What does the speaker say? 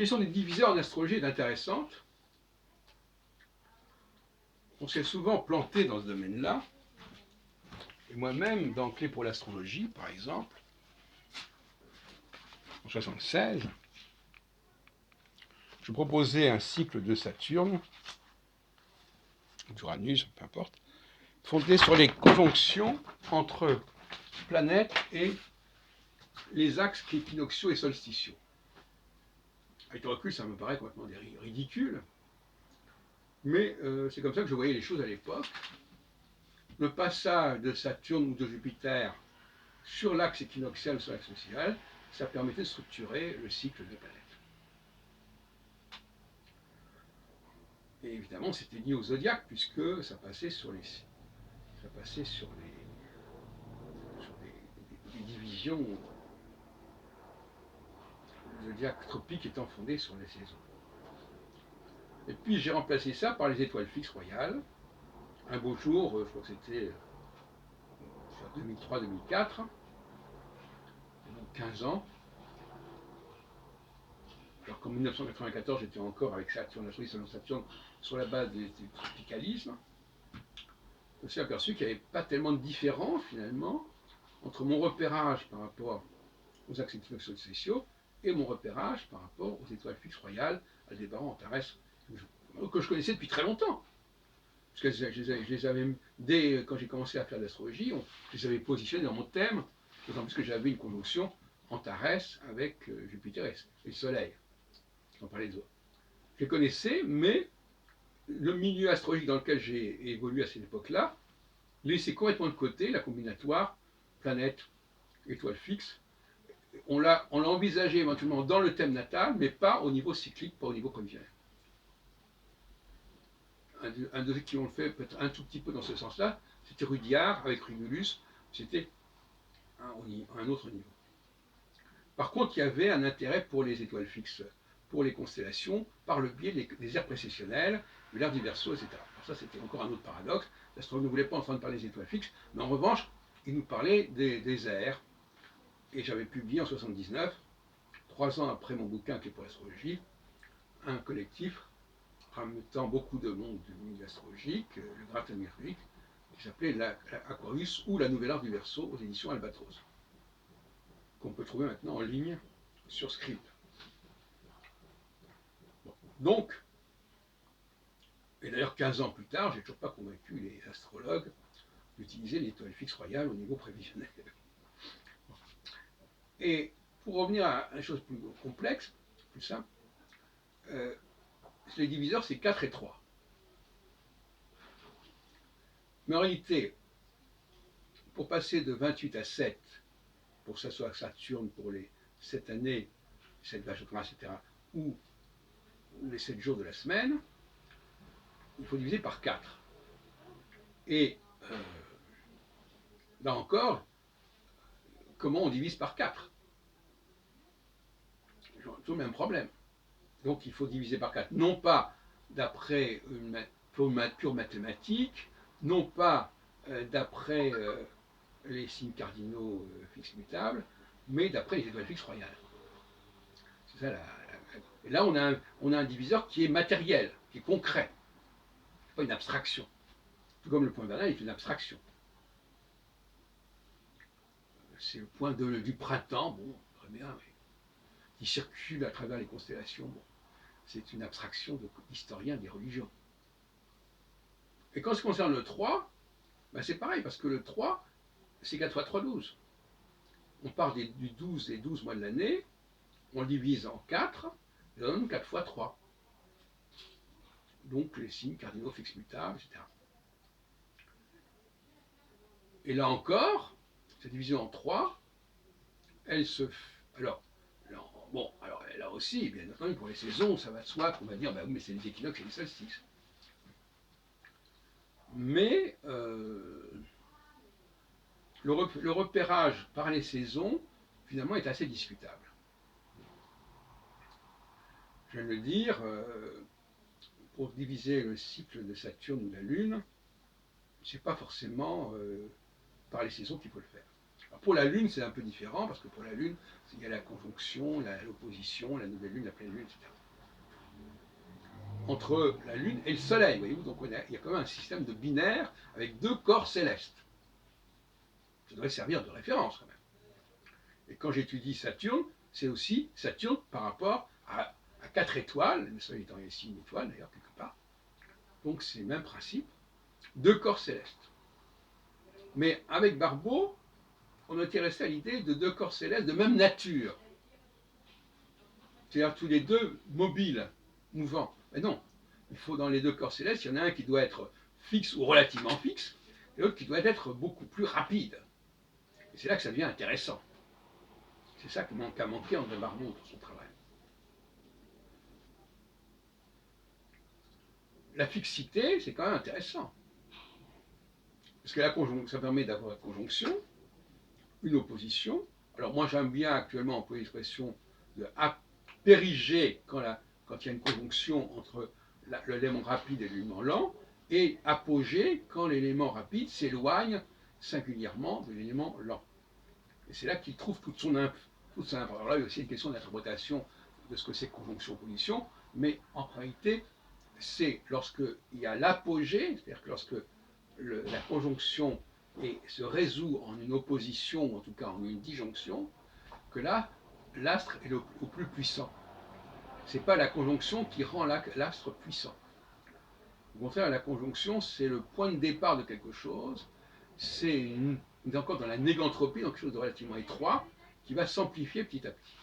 question des diviseurs en astrologie est intéressante. On s'est souvent planté dans ce domaine-là. Et moi-même, dans Clé pour l'astrologie, par exemple, en 1976, je proposais un cycle de Saturne, d'Uranus, peu importe, fondé sur les conjonctions entre planètes et les axes équinoxiaux et solsticiaux. Avec le recul, ça me paraît complètement ridicule, mais c'est comme ça que je voyais les choses à l'époque. Le passage de Saturne ou de Jupiter sur l'axe équinoxial ou sur l'axe social, ça permettait de structurer le cycle des planètes. Et évidemment, c'était lié au zodiaque, puisque ça passait sur les divisions, le zodiaque tropique étant fondé sur les saisons. Et puis j'ai remplacé ça par les étoiles fixes royales. Un beau jour, je crois que c'était 2003-2004, donc 15 ans. Alors qu'en 1994, j'étais encore avec Saturne, la selon Saturne, sur la base du tropicalisme. Je me suis aperçu qu'il n'y avait pas tellement de différence, finalement, entre mon repérage par rapport aux axes équinoxiaux sociaux et mon repérage par rapport aux étoiles fixes royales, Aldébaran, Antares, que je connaissais depuis très longtemps. Parce que je les avais, dès quand j'ai commencé à faire de l'astrologie, je les avais positionnés dans mon thème, d'autant plus que j'avais une conjonction Antares avec Jupiter et le Soleil. J'en parlais des autres. Je les connaissais, mais le milieu astrologique dans lequel j'ai évolué à cette époque-là laissait complètement de côté la combinatoire planète, étoile fixe. On l'a envisagé éventuellement dans le thème natal, mais pas au niveau cyclique, pas au niveau prévisionnel. Un de ceux qui ont fait peut-être un tout petit peu dans ce sens-là, c'était Rudyard avec Régulus, c'était un autre niveau. Par contre, il y avait un intérêt pour les étoiles fixes, pour les constellations, par le biais des aires précessionnelles, de l'ère du Verseau, etc. Alors ça, c'était encore un autre paradoxe. L'astrologue ne voulait pas entendre parler des étoiles fixes, mais en revanche, il nous parlait des aires. Et j'avais publié en 1979, 3 ans après mon bouquin qui est pour l'astrologie, un collectif ramenant beaucoup de monde du milieu astrologique, le Gratin Mercurique, qui s'appelait Aquarius ou la Nouvelle Ère du Verseau aux éditions Albatros, qu'on peut trouver maintenant en ligne sur Script. Bon. Donc, et d'ailleurs 15 ans plus tard, j'ai toujours pas convaincu les astrologues d'utiliser l'étoile fixe royale au niveau prévisionnel. Et pour revenir à une chose plus complexe, plus simple, les diviseurs c'est 4 et 3. Mais en réalité, pour passer de 28 à 7, pour que ça soit Saturne pour les 7 années, 7 vaches, etc., ou les 7 jours de la semaine, il faut diviser par 4. Et là encore, comment on divise par 4? Tout le même problème. Donc il faut diviser par 4, non pas d'après une pure mathématique, non pas d'après les signes cardinaux fixes mutables, mais d'après les étoiles fixes royales. C'est ça Et là, on a un diviseur qui est matériel, qui est concret. C'est pas une abstraction. Tout comme le point Bernal est une abstraction. C'est le point du printemps, bon, très bien, mais qui circule à travers les constellations. Bon, c'est une abstraction d'historien des religions. Et quand ce concerne le 3, ben c'est pareil, parce que le 3, c'est 4 fois 3, 12. On part des 12 mois de l'année, on le divise en 4, et on donne 4 fois 3. Donc les signes cardinaux fixes mutables, etc. Et là encore, cette division en 3, elle se... Alors, là aussi, bien entendu, pour les saisons, ça va de soi qu'on va dire, bah oui, mais c'est les équinoxes et les solstices. Mais le repérage par les saisons, finalement, est assez discutable. Je viens de le dire, pour diviser le cycle de Saturne ou de la Lune, c'est pas forcément par les saisons qu'il faut le faire. Alors pour la Lune, c'est un peu différent, parce que pour la Lune, il y a la conjonction, l'opposition, la nouvelle Lune, la pleine Lune, etc. Entre la Lune et le Soleil, voyez-vous, donc il y a quand même un système de binaire avec deux corps célestes. Ça devrait servir de référence quand même. Et quand j'étudie Saturne, c'est aussi Saturne par rapport à 4 étoiles, le Soleil étant ici une étoile d'ailleurs, quelque part. Donc c'est le même principe, deux corps célestes. Mais avec Barbault, on était resté à l'idée de deux corps célestes de même nature. C'est-à-dire tous les deux mobiles, mouvants. Mais non, il faut dans les deux corps célestes, il y en a un qui doit être fixe ou relativement fixe, et l'autre qui doit être beaucoup plus rapide. Et c'est là que ça devient intéressant. C'est ça qu'a manqué André Barbault dans son travail. La fixité, c'est quand même intéressant. Parce que ça permet d'avoir une conjonction, une opposition. Alors moi j'aime bien actuellement employer l'expression de apériger quand il y a une conjonction entre l'élément rapide et l'élément lent, et apogée quand l'élément rapide s'éloigne singulièrement de l'élément lent. Et c'est là qu'il trouve toute son importance. Alors là, il y a aussi une question d'interprétation de ce que c'est conjonction-opposition, mais en réalité, c'est lorsqu'il y a l'apogée, c'est-à-dire que lorsque la conjonction se résout en une opposition, ou en tout cas en une disjonction, que là, l'astre est au plus puissant. Ce n'est pas la conjonction qui rend l'astre puissant. Au contraire, la conjonction, c'est le point de départ de quelque chose, on est encore dans la négantropie, dans quelque chose de relativement étroit, qui va s'amplifier petit à petit.